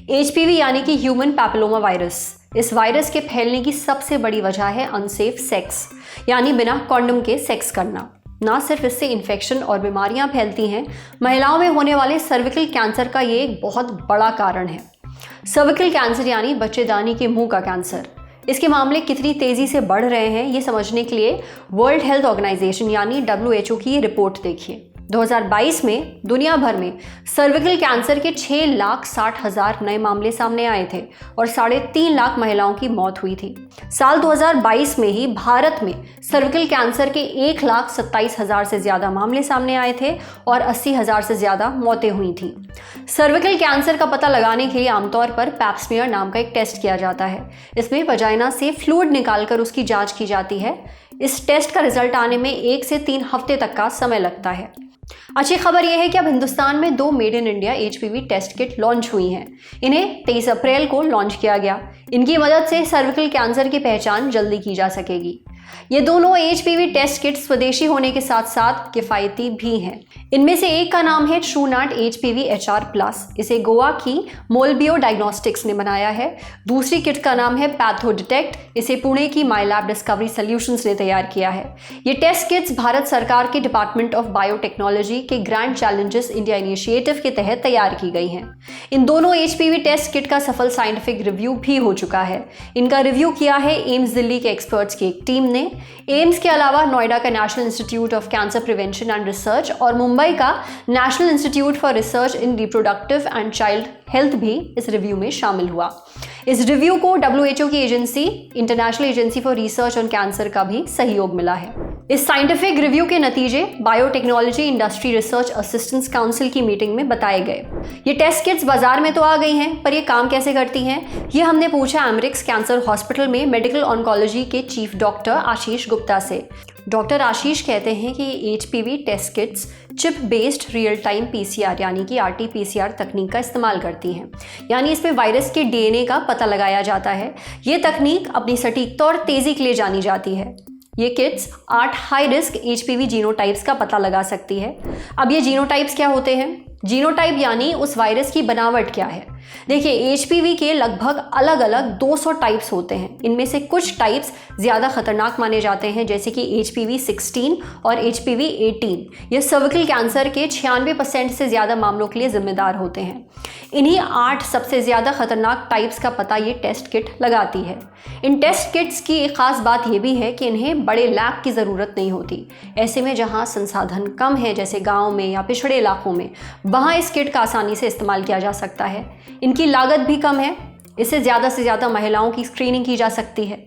HPV यानी कि human papilloma virus. इस वायरस के फैलने की सबसे बड़ी वजह है अनसेफ सेक्स, यानी बिना कॉन्डम के सेक्स करना। ना सिर्फ इससे इन्फेक्शन और बीमारियां फैलती हैं, महिलाओं में होने वाले सर्विकल कैंसर का ये एक बहुत बड़ा कारण है। सर्विकल कैंसर यानी बच्चेदानी के मुंह का कैंसर। इसके मामले कितनी तेजी से बढ़ रहे हैं ये समझने के लिए वर्ल्ड हेल्थ ऑर्गेनाइजेशन यानी WHO की रिपोर्ट देखिए। 2022 में दुनिया भर में सर्विकल कैंसर के 6,60,000 नए मामले सामने आए थे और 3.5 लाख महिलाओं की मौत हुई थी। साल 2022 में ही भारत में सर्विकल कैंसर के 1,27,000 से ज्यादा मामले सामने आए थे और 80,000 से ज्यादा मौतें हुई थी। सर्विकल कैंसर का पता लगाने के लिए आमतौर पर पैप स्मीयर नाम का एक टेस्ट किया जाता है। इसमें वजाइना से फ्लूइड निकालकर उसकी जांच की जाती है। इस टेस्ट का रिजल्ट आने में 1 से 3 हफ्ते तक का समय लगता है। अच्छी खबर यह है कि अब हिंदुस्तान में 2 made in India HPV test kit launch हुई हैं। इन्हें 23 अप्रैल को लॉन्च किया गया। इनकी मदद से सर्विकल कैंसर की पहचान जल्दी की जा सकेगी। ये दोनों HPV टेस्ट किट स्वदेशी होने के साथ साथ किफायती भी हैं। इनमें से एक का नाम है TrueNAT HPV HR+। इसे गोवा की मोलबियो डायग्नोस्टिक्स ने बनाया है। दूसरी किट का नाम है पैथोडिटेक्ट। इसे पुणे की माइलैब डिस्कवरी सॉल्यूशंस ने तैयार किया है। ये टेस्ट किट्स भारत सरकार के डिपार्टमेंट ऑफ बायोटेक्नोलॉजी के ग्रैंड चैलेंजेस इंडिया इनिशिएटिव के तहत तैयार की गई हैं। इन दोनों HPV टेस्ट किट का सफल साइंटिफिक रिव्यू भी हो चुका है। इनका रिव्यू किया है एम्स दिल्ली के एक्सपर्ट्स की एक टीम ने। एम्स के अलावा नोएडा का national institute of cancer prevention and research और मुंबई का national institute for research in reproductive and child health भी इस रिव्यू में शामिल हुआ। इस रिव्यू को WHO की agency international agency for research on cancer का भी सहयोग मिला है। इस साइंटिफिक रिव्यू के नतीजे biotechnology industry research assistance council की मीटिंग में बताए गए। ये टेस्ट किट्स बाजार में तो आ गई हैं, पर ये काम कैसे करती हैं ये हमने पूछा एमरिक्स कैंसर हॉस्पिटल में मेडिकल ऑन्कोलॉजी के चीफ डॉक्टर आशीष गुप्ता से। डॉक्टर आशीष कहते हैं कि HPV test kits chip based real time PCR यानी कि RT-PCR तकनीक का इस्तेमाल करती हैं। यानी इसमें वायरस के DNA का पता लगाया जाता है। ये तकनीक अपनी सटीकता और तेजी के लिए जानी जाती है। ये kits 8 high risk HPV genotypes का पता लगा सकती है। अब ये जीनोटाइप्स क्या होते हैं? जीनोटाइप यानी उस वायरस की बनावट क्या है। देखिए, HPV के लगभग अलग अलग 200 टाइप्स होते हैं। इनमें से कुछ टाइप्स ज़्यादा खतरनाक माने जाते हैं, जैसे कि HPV 16 और HPV 18। ये सर्विकल कैंसर के 96% से ज़्यादा मामलों के लिए जिम्मेदार होते हैं। इन्हीं 8 सबसे ज़्यादा खतरनाक टाइप्स का पता ये टेस्ट किट लगाती है। इन टेस्ट किट्स की एक ख़ास बात यह भी है कि इन्हें बड़े लैब की ज़रूरत नहीं होती। ऐसे में जहाँ संसाधन कम है, जैसे गाँव में या पिछड़े इलाकों में, वहाँ इस किट का आसानी से इस्तेमाल किया जा सकता है। इनकी लागत भी कम है। इससे ज़्यादा से ज़्यादा महिलाओं की स्क्रीनिंग की जा सकती है।